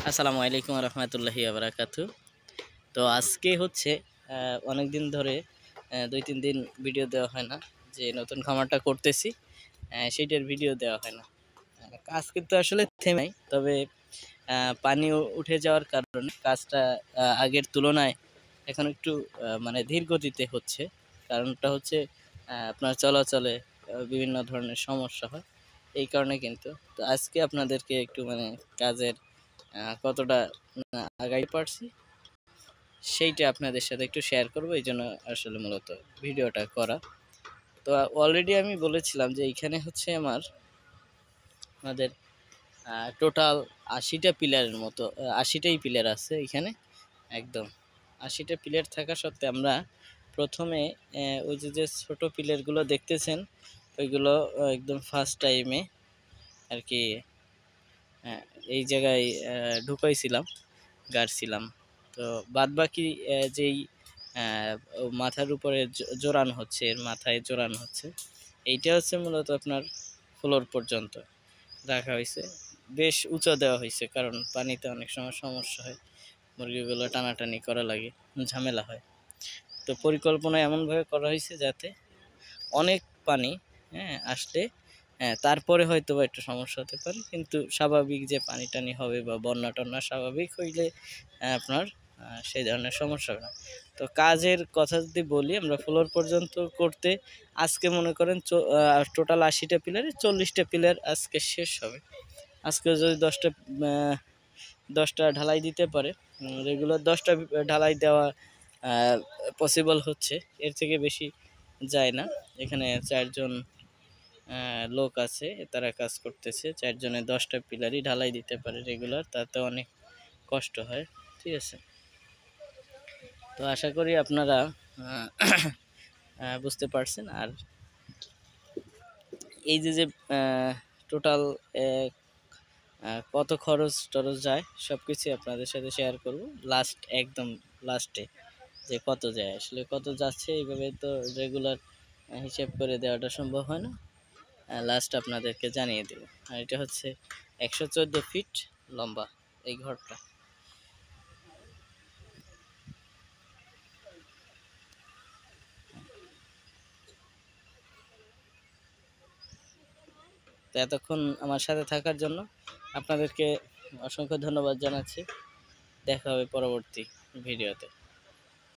আসসালামু আলাইকুম রহমতুল্লাহি বারাকাতু। তো আজকে হচ্ছে অনেক দিন ধরে 2-3 দিন ভিডিও দেওয়া হয় না, যে নতুন খামারটা করতেছি সেইটার ভিডিও দেওয়া হয় না। কাজ কিন্তু আসলে থেমে নাই, তবে পানি উঠে যাওয়ার কারণে কাজটা আগের তুলনায় এখন একটু মানে ধীর গতিতে হচ্ছে। কারণটা হচ্ছে আপনার চলাচলে বিভিন্ন ধরনের সমস্যা হয়, এই কারণে। কিন্তু তো আজকে আপনাদেরকে একটু মানে কাজের কতটা আগাইতে পারছি সেইটা আপনাদের সাথে একটু শেয়ার করবো, এই জন্য আসলে মূলত ভিডিওটা করা। তো অলরেডি আমি বলেছিলাম যে এইখানে হচ্ছে আমাদের টোটাল 80টা পিলারের মতো, 80টাই পিলার আছে এখানে। একদম 80টা পিলার থাকা সত্ত্বে আমরা প্রথমে ওই যে ছোট পিলারগুলো দেখতেছেন, ওইগুলো একদম ফার্স্ট টাইমে আর কি এই জায়গায় ঢুকাইছিলাম, গাড়ছিলাম। তো বাদ বাকি যেই মাথার উপরে জোড়ানো হচ্ছে, এর মাথায় জোড়ানো হচ্ছে, এইটা হচ্ছে মূলত আপনার ফ্লোর পর্যন্ত রাখা হয়েছে। বেশ উঁচা দেওয়া হয়েছে, কারণ পানিতে অনেক সময় সমস্যা হয়, মুরগিগুলো টানাটানি করা লাগে, ঝামেলা হয়। তো পরিকল্পনা এমনভাবে করা হয়েছে যাতে অনেক পানি আসলে তারপরে হয়তো বা একটু সমস্যা হতে পারে, কিন্তু স্বাভাবিক যে পানি টানি হবে বা বন্যা টন্যা স্বাভাবিক হইলে আপনার সেই ধরনের সমস্যা হবে না। তো কাজের কথা যদি বলি, আমরা ফ্লোর পর্যন্ত করতে আজকে মনে করেন টোটাল 80টা পিলারে 40টা পিলার আজকে শেষ হবে। আজকে যদি 10টা ঢালাই দিতে পারে, রেগুলার 10টা ঢালাই দেওয়া পসিবল হচ্ছে, এর থেকে বেশি যায় না। এখানে 4জন লোক আছে, তারা কাজ করতেছে। 4জনে 10টা পিলারই ঢালাই দিতে পারে রেগুলার, তাতে অনেক কষ্ট হয়। ঠিক আছে, তো আশা করি আপনারা বুঝতে পারছেন। আর এই যে টোটাল কত খরচ টরচ যায় সব কিছুই আপনাদের সাথে শেয়ার করব একদম লাস্টে, যে কত যায় আসলে কত যাচ্ছে এইভাবে তো রেগুলার হিসাব করে দেওয়াটা সম্ভব হয় না। লাস্ট আপনাদেরকে জানিয়ে দেব। আর এটা হচ্ছে 114 ফিট লম্বা এই ঘরটা। তো এতক্ষণ আমার সাথে থাকার জন্য আপনাদেরকে অসংখ্য ধন্যবাদ জানাচ্ছি। দেখা হবে পরবর্তী ভিডিওতে।